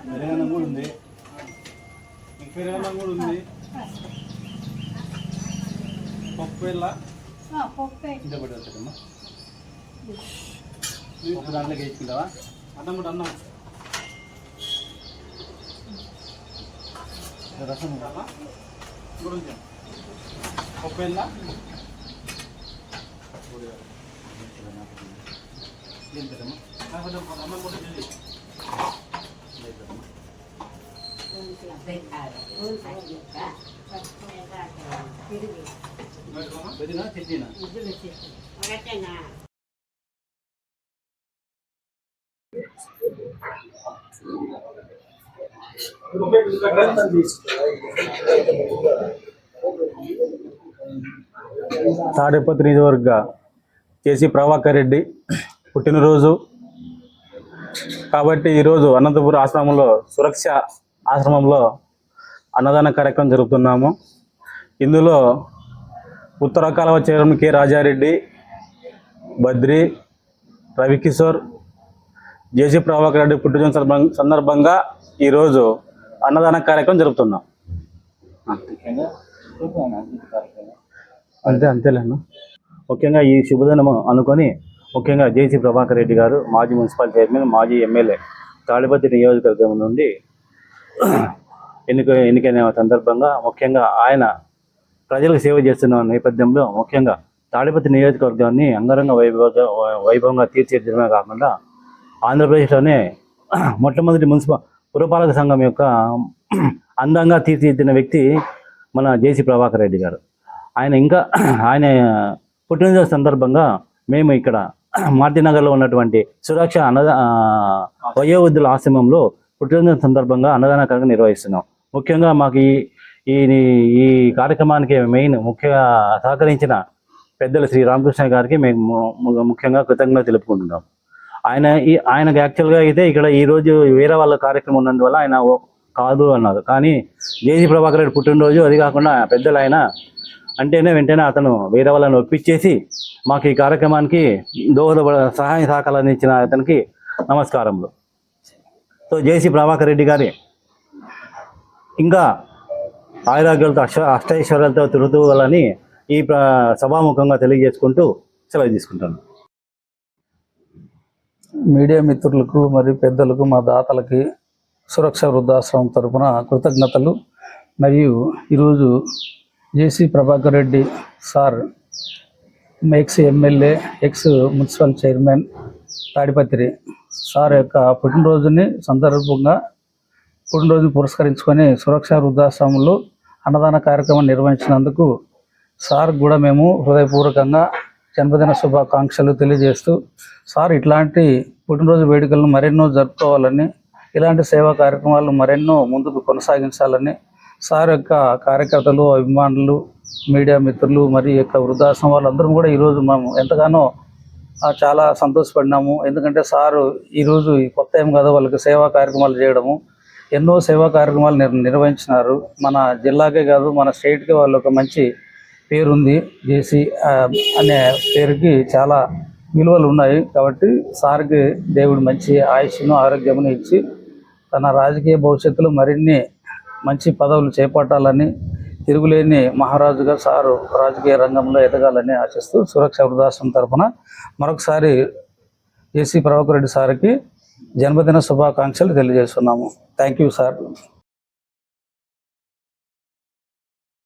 పెరగన్నం కూడా ఉంది, పెరగన్నం కూడా ఉంది. పప్పు వెళ్ళా ఇంత పెట్టమ్మా, ఒక దాంట్లోకి వేసుకుంటావా? అన్నం కూడా అన్నం రసం ఉండాలా? పప్పు వెళ్ళా ఏం పెద్దమ్మా అన్నం కూడా వెళ్ళి పెద్దనా చెట్టినా తాడేపల్లి నియోజకవర్గ కేసీ ప్రభాకర్ రెడ్డి పుట్టినరోజు కాబట్టి ఈరోజు అనంతపురం ఆశ్రమంలో సురక్ష ఆశ్రమంలో అన్నదాన కార్యక్రమం జరుపుతున్నాము. ఇందులో ఉత్తర కాలువ చైర్మన్ కె రాజారెడ్డి, బద్రి, రవికిషోర్, జేసీ ప్రభాకర్ రెడ్డి పుట్టినరోజు సందర్భంగా ఈరోజు అన్నదాన కార్యక్రమం జరుపుతున్నాం. అంతేలేను. ముఖ్యంగా ఈ శుభదినం అనుకొని ముఖ్యంగా జేసీ ప్రభాకర్ రెడ్డి గారు మాజీ మున్సిపల్ చైర్మన్, మాజీ ఎమ్మెల్యే, తాడిపత్రి నియోజకవర్గం నుండి ఎన్నికైన సందర్భంగా ముఖ్యంగా ఆయన ప్రజలకు సేవ చేస్తున్న నేపథ్యంలో ముఖ్యంగా తాడిపత్రి నియోజకవర్గాన్ని అంగరంగ వైభవంగా తీర్చిదిద్దడమే కాకుండా ఆంధ్రప్రదేశ్లోనే మొట్టమొదటి పురపాలక సంఘం యొక్క అందంగా తీర్చిదిద్దిన వ్యక్తి మన జేసీ ప్రభాకర్ రెడ్డి గారు. ఆయన పుట్టినరోజు సందర్భంగా మేము ఇక్కడ మార్తినగర్లో ఉన్నటువంటి సురక్ష వయోవృద్ధుల ఆశ్రమంలో పుట్టినరోజు సందర్భంగా అన్నదాన కార్యక్రమం నిర్వహిస్తున్నాం. ముఖ్యంగా మాకు ఈ కార్యక్రమానికి ముఖ్యంగా సహకరించిన పెద్దలు శ్రీ రామకృష్ణ గారికి మేము ముఖ్యంగా కృతజ్ఞతలు తెలుపుకుంటున్నాం. ఆయనకు యాక్చువల్గా అయితే ఇక్కడ ఈరోజు వేరే వాళ్ళ కార్యక్రమం ఉన్నందువల్ల ఆయన కాదు అన్నారు. కానీ జేసీ ప్రభాకర్ రెడ్డి పుట్టినరోజు, అది కాకుండా పెద్దలు ఆయన అంటేనే వెంటనే అతను వేరే వాళ్ళని ఒప్పించేసి మాకు ఈ కార్యక్రమానికి సహాయ సహకారాలు అందించిన అతనికి నమస్కారములు. సో జేసీ ప్రభాకర్ రెడ్డి గారి ఇంకా ఆయురాగ్యాలతో అష్టైశ్వర్యాలతో తిరుగుతూలని ఈ సభాముఖంగా తెలియజేసుకుంటూ సెలవు తీసుకుంటాను. మీడియా మిత్రులకు మరియు పెద్దలకు, మా దాతలకి సురక్ష వృద్ధాశ్రమం తరఫున కృతజ్ఞతలు. మరియు ఈరోజు JC Prabhakar Reddy sir ex MLA, ex municipal chairman Tadipatri sir యొక్క పుట్టినరోజుని పురస్కరించుకొని సురక్ష వృద్ధాశ్రమంలో అన్నదాన కార్యక్రమం నిర్వహించినందుకు సార్ కూడా మేము హృదయపూర్వకంగా జన్మదిన శుభాకాంక్షలు తెలియజేస్తూ, సార్ ఇట్లాంటి పుట్టినరోజు వేడుకలను మరెన్నో జరుపుకోవాలని, ఇలాంటి సేవా కార్యక్రమాలు మరెన్నో ముందుకు కొనసాగించాలని సార్ యొక్క కార్యకర్తలు, అభిమానులు, మీడియా మిత్రులు మరియు యొక్క వృద్ధాశ్రమం వాళ్ళందరం కూడా ఈరోజు మేము ఎంతగానో చాలా సంతోషపడినాము. ఎందుకంటే సారు ఈరోజు కొత్త ఏం కాదు, వాళ్ళకి సేవా కార్యక్రమాలు చేయడము, ఎన్నో సేవా కార్యక్రమాలు నిర్వహించినారు. మన జిల్లాకే కాదు, మన స్టేట్కి వాళ్ళు ఒక మంచి పేరుంది. జేసీ అనే పేరుకి చాలా విలువలు ఉన్నాయి. కాబట్టి సార్కి దేవుడు మంచి ఆయుష్ను, ఆరోగ్యమును ఇచ్చి తన రాజకీయ భవిష్యత్తులో మరిన్ని మంచి పదవులు చేపట్టాలని, తిరుగులేని మహారాజుగా సారు రాజకీయ రంగంలో ఎదగాలని ఆశిస్తూ సురక్ష వృద్ధాశ్రమం తరఫున మరొకసారి జేసీ ప్రభాకర్ రెడ్డి సార్కి జన్మదిన శుభాకాంక్షలు తెలియజేస్తున్నాము. Thank you sir.